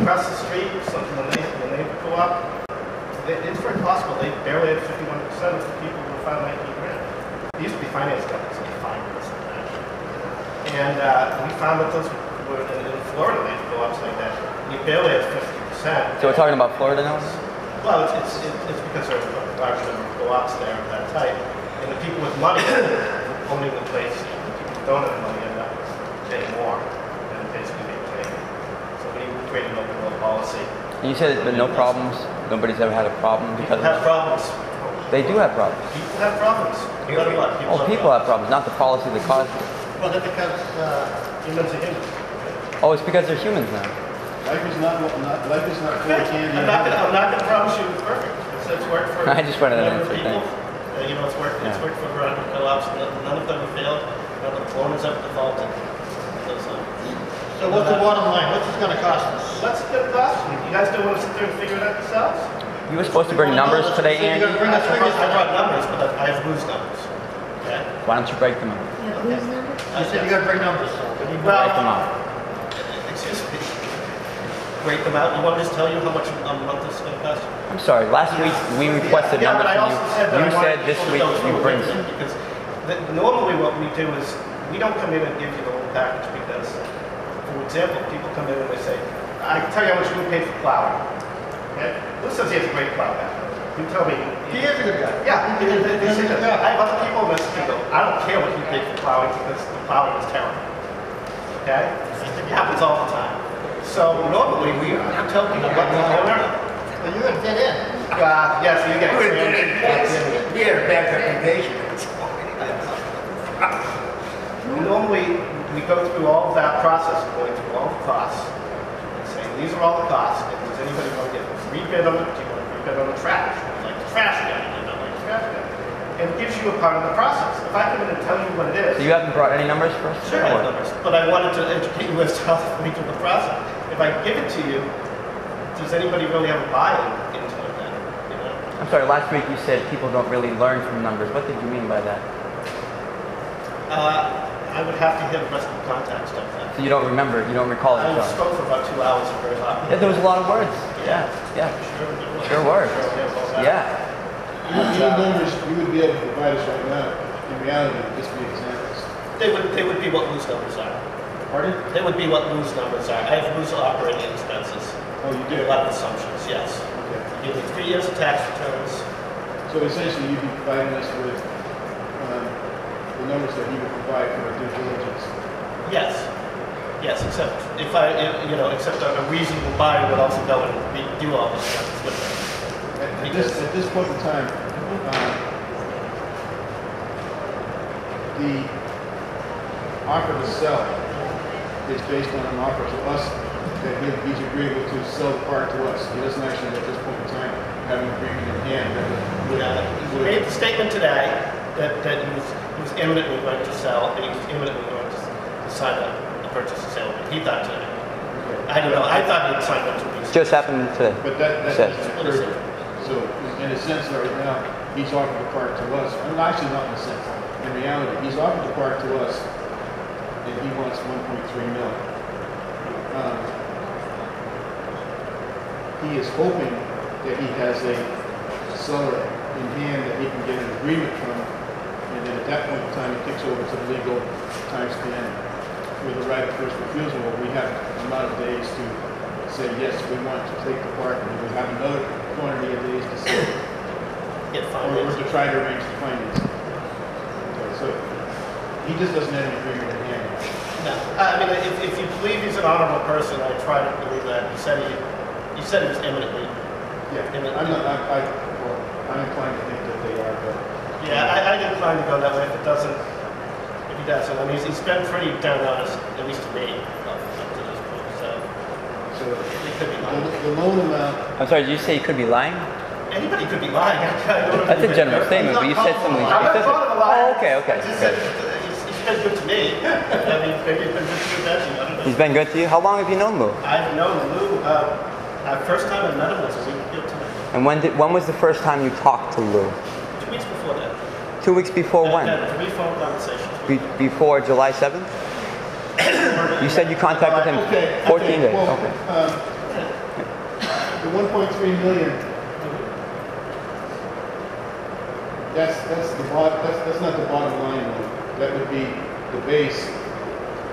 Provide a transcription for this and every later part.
across the street, something when they go up, it's very possible they barely had 51% of the people who filed 19 grand. They used to be finance companies, so they fined this and that. And we found that those were in Florida, they'd go up like that. We barely had 50%. So we're talking about Florida now? Well, it's because there are a large number of co-ops there of that type. And the people with money owning the place, the people who don't have money end up paying more than basically they pay. So we created an open law policy. And you said there's been no problems? Nobody's ever had a problem because People have problems. They do have problems. People have problems. People have problems, not the policy that caused it. Well, that's because humans are humans. Oh, it's because they're humans now. Life is not full of candy. I'm not going to promise you it's perfect. It's worked for I just wanted to answer people. It's worked for co-ops. None of them have failed. None of the owners have defaulted. So what's the bottom line? What's this going to cost us? What's it going to cost you? You guys don't want to sit there and figure it out yourselves? You were supposed to bring numbers today, Andy. You're going to bring us figures. I brought numbers, but I have loose numbers. Okay? Why don't you break them up? You said you're going to bring numbers. Break them up. Excuse me. Break them out. You want me to just tell you how much a month this is going to cost you? I'm sorry. Last week we requested numbers from you. You said this week you bring some. Because normally what we do is we don't come in and give you the whole package because, for example, people come in and they say, I can tell you how much we paid for plowing. Okay? Lou says he has a great plow back. You tell me. He is a good guy. Yeah, they say that. I have other people in this team go, I don't care what you paid for plowing because the plowing is terrible. Okay? It happens all the time. So normally we tell people what the owner. Well, you're going to fit in. Yeah, so you get We had a bad reputation. Normally we go through all of that process of going through all the costs and saying these are all the costs. And does anybody want to get a free bid on it? Do you want a free bid on the trash? Do you like the trash guy? Do you not like the trash guy? And it gives you a part of the process. If I come in and tell you what it is. So you haven't brought any numbers for us? Sure, I have numbers, but I wanted to educate you as to how we do the process. If I give it to you, does anybody really have a buy-in into it then? You know? I'm sorry, last week you said people don't really learn from numbers. What did you mean by that? I would have to hear the rest of the contact stuff then. So you don't remember, you don't recall it? I spoke for about 2 hours and very hot. Yeah, there was a lot of words. Yeah. Sure were. Yeah. Even numbers you would be able to provide us right now, in reality, would just be examples. They would be what loose numbers are. Pardon? They would be what loose numbers are. I have loose operating expenses. Oh, you Do do? a lot of assumptions, yes. Okay. Give me 3 years of tax returns. So essentially you'd be providing us with the numbers that you would provide for due diligence. Yes. Yes, except if except a reasonable buyer would also go and do all this stuff with it. At this point in time, the offer to sell is based on an offer to us that he's agreeable to sell the park to us. He doesn't actually at this point in time have an agreement in hand that He made the statement today that he was imminently going to sell, and he was imminently going to sign the purchase and sale. He thought today. I don't know. I thought he'd signed up 2 weeks ago. Just happened today. But that Said. doesn't occur. So in a sense right now, he's offered the park to us. I mean, actually not in a sense. In reality, he's offered the park to us and he wants 1.3 million. He is hoping that he has a seller in hand that he can get an agreement from, and then at that point in time it kicks over to the legal time span with the right of first refusal, where we have an amount of days to say yes, we want to take the park, and we have another quantity of days to say Get or financed. to try to arrange the financing. Okay, so he just doesn't have an agreement in hand. No. I mean, if you believe he's an honorable person, I try to believe that. He said he was imminently. Yeah, Imminently. I'm inclined to think that they are, but Yeah, I'd inclined to go that way if he doesn't. I mean, he's been pretty down on us, at least to me, up to this point. So he could be lying. the loan amount. I'm sorry, did you say you could be lying? Anybody could be lying. That's a general statement, but you said something specific. Oh, okay. He's been good to me. I mean, maybe he's been good to you, Betsy. I don't know. He's been good to you? How long have you known Lou? I've known Lou. First time I met him was a week ago tonight. And when was the first time you talked to Lou? 2 weeks before that. 2 weeks before when? I had 3 phone conversations. Before July 7th? You said you contacted him 14 days. Well, Okay. the 1.3 million, that's not the bottom line though. That would be the base,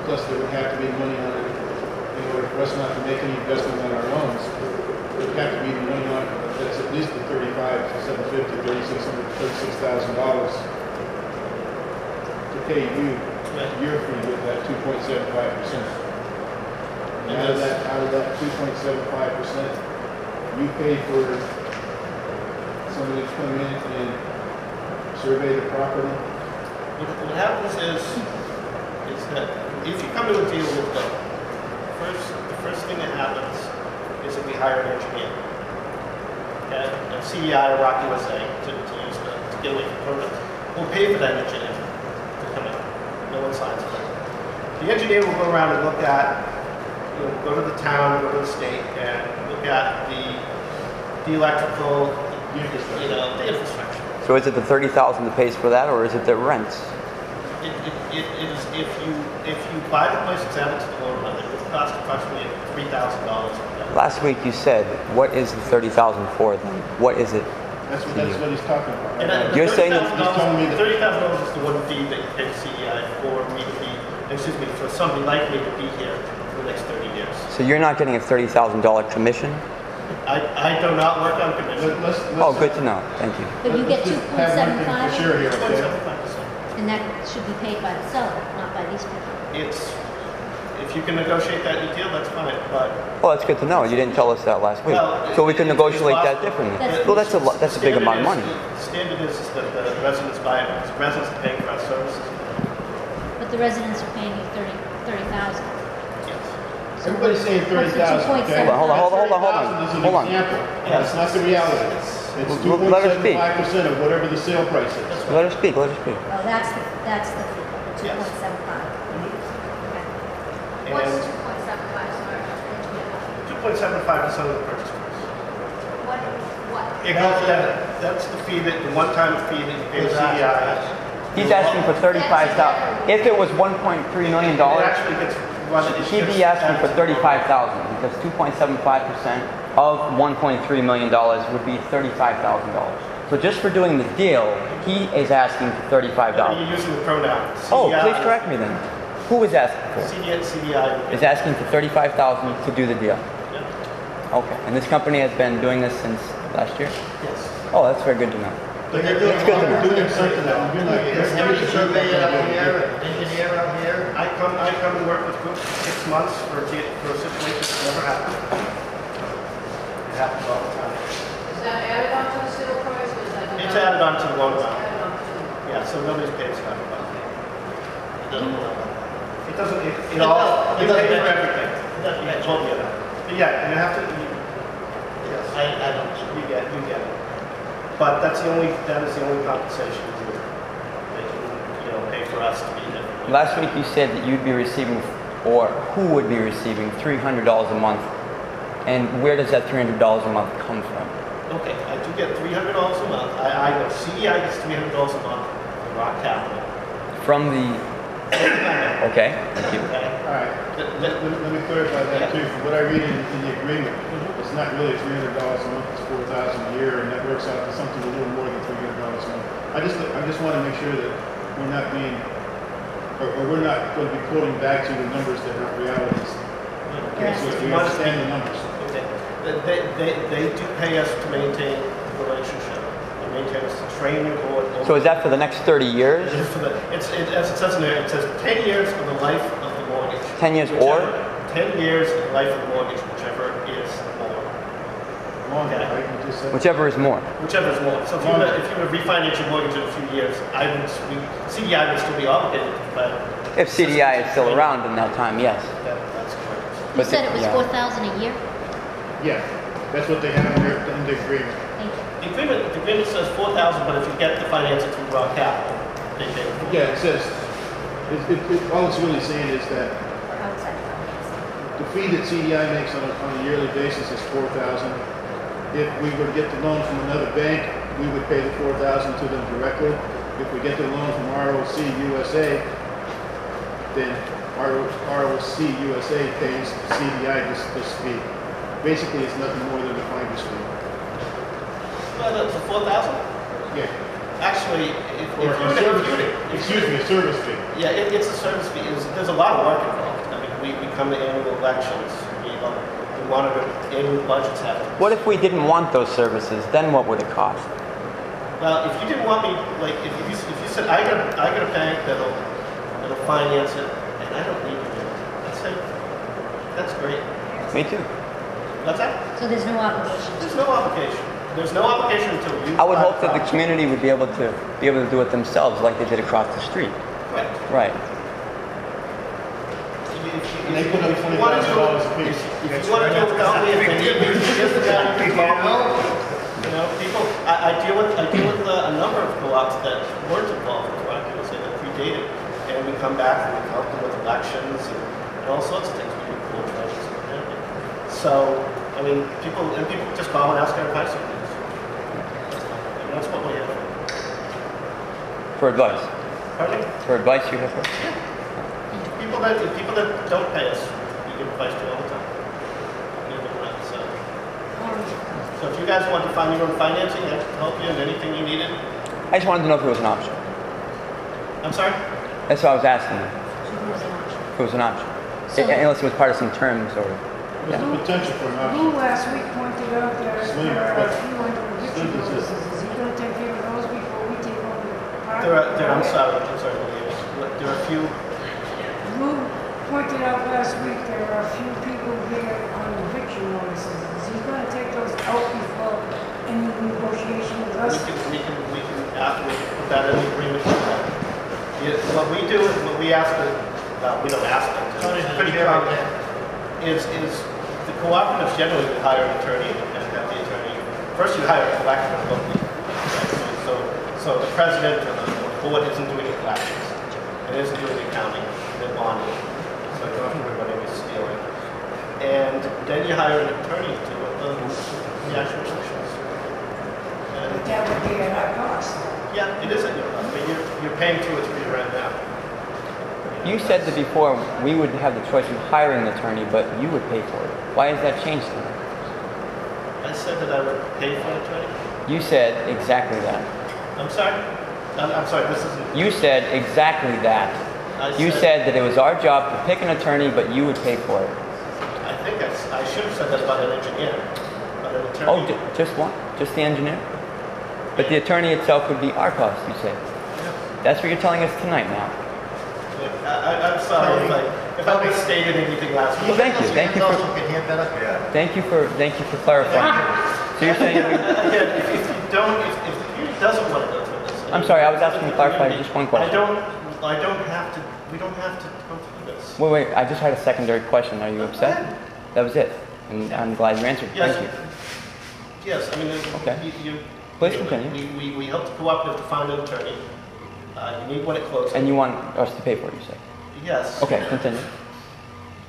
plus there would have to be money on it in order for us not to make any investment on our loans. There would have to be money on it that's at least the $35,750, $36,000 to pay you your fee with that 2.75%. And out of that 2.75%, you pay for somebody to come in and survey the property. What happens is that if you come to a deal with them, the first thing that happens is that we hire an engineer. Okay? And CEI or Rock USA to get away from programs. We'll pay for that engineer to come in. No one signs for it. The engineer will go around and look at, go to the town, go to the state, and look at the electrical, the infrastructure. So is it the $30,000 that pays for that, or is it the rents? It is if you buy the place it's added to the loan amount, it would cost approximately $3,000. Last week you said, what is the $30,000 for then? What is it? That's what he's talking about. And You're saying that he's telling me that $30,000 is the one fee that you pay to CEI for me to be, for somebody like me to be here for the next 30 years. So you're not getting a $30,000 commission? I do not work on commission. Oh, good to know. Thank you. But you get 2.75? Sure here, okay? 2.75%. And that should be paid by the seller, not by these people. If you can negotiate that in a deal, that's fine, but... Well, that's good to know. You didn't tell us that last week. Well, so we can negotiate that differently. Well, that's a big amount of money. The standard is that the residents buy it because the residents are paying for our services. But the residents are paying you $30,000. Yes. So Everybody's saying what's the 30,000. Okay? 2.75? Hold on. Example. That's not the reality. It's Let her speak. 2.75% of whatever the sale price is. Let her speak. Let her speak. Oh, that's the fee, the 2.75. And What's 2.75, sorry? 2.75% of the purchase price. What? That's the fee the one-time fee that you pay to CEI. He's asking for $35,000. If it was $1.3 million, It actually gets run. he'd be asking for $35,000 because 2.75% of $1.3 million would be $35,000. So just for doing the deal, he is asking for $35. You're using the pronoun. Oh, CEI. please correct me then. Who is asking for it? CEI. Is asking for $35,000 to do the deal. Yeah. Okay. And this company has been doing this since last year? Yes. Oh, that's very good to know. But they're doing, It's good to know. Doing something that you're not. Is there a surveyor out here, an engineer out here? I come and work with groups for 6 months for a situation that's never happened. It happens all the time. Is that added on to the sale price or is that? It's added on to the loan amount. Added on to. Yeah, so nobody's paid stuff about it. It doesn't, you It know, does. you It pay doesn't for mention- everything. it doesn't Yeah, mention- totally that. But yeah, you have to, yes, I don't. you get it. But that is the only compensation they can, pay for us to be there. Last week you said that you'd be receiving, or who would be receiving, $300 a month. And where does that $300 a month come from? Okay, I do get $300 a month. I know CEI gets $300 a month from Rock Capital. From the... Okay, thank you. Okay? All right, let me clarify that too. From what I read in the agreement, it's not really $300 a month, it's $4,000 a year, and that works out to something a little more than $300 a month. I just want to make sure that we're not being, or we're not going to be quoting back to the numbers that are realities. Okay, so if we understand the numbers. Okay. They do pay us to maintain the relationship. They maintain us to train your board. So is that for the next 30 years? It is for as it says in there, it says 10 years of the life of the mortgage. 10 years or? 10 years of the life of the mortgage, whichever is more. Longer, Okay. right? You just said. Whichever is more. Whichever is more. So if you were to refinance your mortgage in a few years, CDI would still be obligated, but... If CDI is still around in that time, yes. That's correct. You said it was yeah. $4,000 a year? Yeah, that's what they have in the agreement. Thank you. The agreement says $4,000, but if you get the financing through Rock Capital, they pay it. Yeah, it says, all it's really saying is that For outside financing. the fee that CDI makes on a yearly basis is $4,000. If we were to get the loan from another bank, we would pay the $4,000 to them directly. If we get the loan from ROC USA, then ROC USA pays CDI this fee. basically it's nothing more than a finder's fee. Well, that's a 4,000? Yeah. Actually, if Or you're a service gonna, fee. Excuse me, a service fee. yeah, it's a service fee. There's a lot of work involved. I mean, we come to annual elections. We monitor annual budgets happen. What if we didn't want those services? Then what would it cost? Well, if you didn't want me, like, if you said I got a bank that'll finance it, and I don't need you, I'd say that's great. Me too. What's that? So there's no obligation. There's no obligation. There's no obligation until you. I would buy hope that the property. community would be able to do it themselves, like they did across the street. Correct. Right. And they put up $20,000 apiece. If you want to do it without me, if they need me, here's the guy you can call. You know, people, I deal with a number of co-ops that weren't involved in correctness and that predated, and we come back and we help them with elections and all sorts of things. We do cool treasures and everything. So, I mean, people just call and ask our advice on things. And that's what we have. For advice. Pardon me? For advice you have for us? People that don't pay us, we give advice to all the time. We give advice, so. So if you guys want to find your own financing, I can help you in anything you needed. I just wanted to know if it was an option. I'm sorry? That's what I was asking you. There's an option. If it was an option. So- Unless it was part of some terms or... There's the potential for an option. Lou last week pointed out there Slim, are but a few under eviction Slim is notices. Is he gonna take care of those before we take over the property? I'm sorry, William. There are a few, Lou pointed out last week there are a few people here on eviction notices. Is he gonna take those out before any negotiation with us? we can put that in the agreement. What we do is, what we ask them, we don't ask them, it's pretty common, is the cooperatives generally will hire an attorney and have the attorney, first you hire a collector locally. Right? So the president or the board isn't doing the collections, it isn't doing the accounting, the bonding, so you don't have to worry about any stealing. And then you hire an attorney to do the actual functions. But that would be at our cost. Yeah, it is at your cost, but you're paying 2 or 3 rent now. You said that before we would have the choice of hiring an attorney, but you would pay for it. Why has that changed then? I said that I would pay for an attorney. You said exactly that. I'm sorry. I'm sorry. This isn't. You said exactly that. You said that it was our job to pick an attorney, but you would pay for it. I think I should have said that about an engineer, but an attorney. Oh, just one? Just the engineer? But the attorney itself would be our cost, you say. Yeah. That's what you're telling us tonight now. I'm sorry if I misstated anything last week. Well, thank you. Thank you for clarifying. So you're saying Again, if you don't, if the community doesn't want to go through this. I'm sorry, I was asking to clarify just one question. I don't have to. We don't have to go through this. Wait, I just had a secondary question. Are you upset? That was it. And I'm glad you answered. Yes. Thank you. Yes, I mean, Okay. Please continue. We help the cooperative to find an attorney. You need one at closing. And you want us to pay for it, you say? Yes. Okay, continue.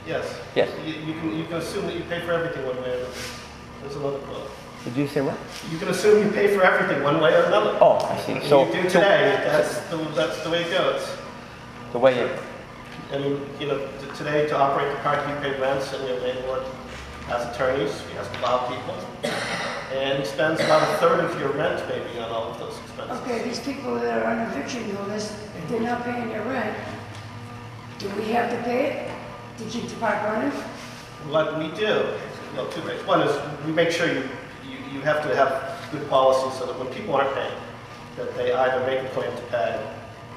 Yes. Yes. You can assume that you pay for everything one way or another. There's another quote. Did you say what? You can assume you pay for everything one way or another. Oh, I see. And So you do today. That's the way it goes. the way it, I mean, today to operate the park, you pay rents, and your landlord has attorneys. He has to file people, and he spends about a third of your rent maybe on all of those expenses. Okay, these people that are on eviction notice, if they're not paying their rent, do we have to pay it to keep the park running? What we do, two ways. One is we make sure you have to have good policies so that when people aren't paying, that they either make a plan to pay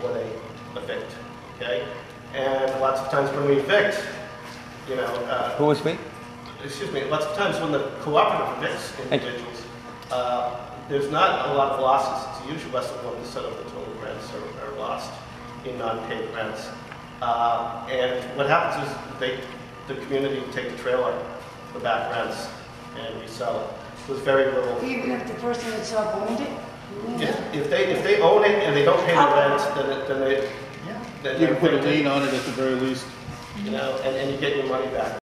or they evict. Okay, and lots of times when we evict, who was we? excuse me, lots of times when the cooperative evicts individuals, there's not a lot of losses. It's usually less than 1% of the total rents are lost in non-paid rents. And what happens is the community will take the trailer, the back rents, and resell it. There's very little. Even if the person itself owned it? If they own it and they don't pay the rent, then You can put a lien on it at the very least. and you get your money back.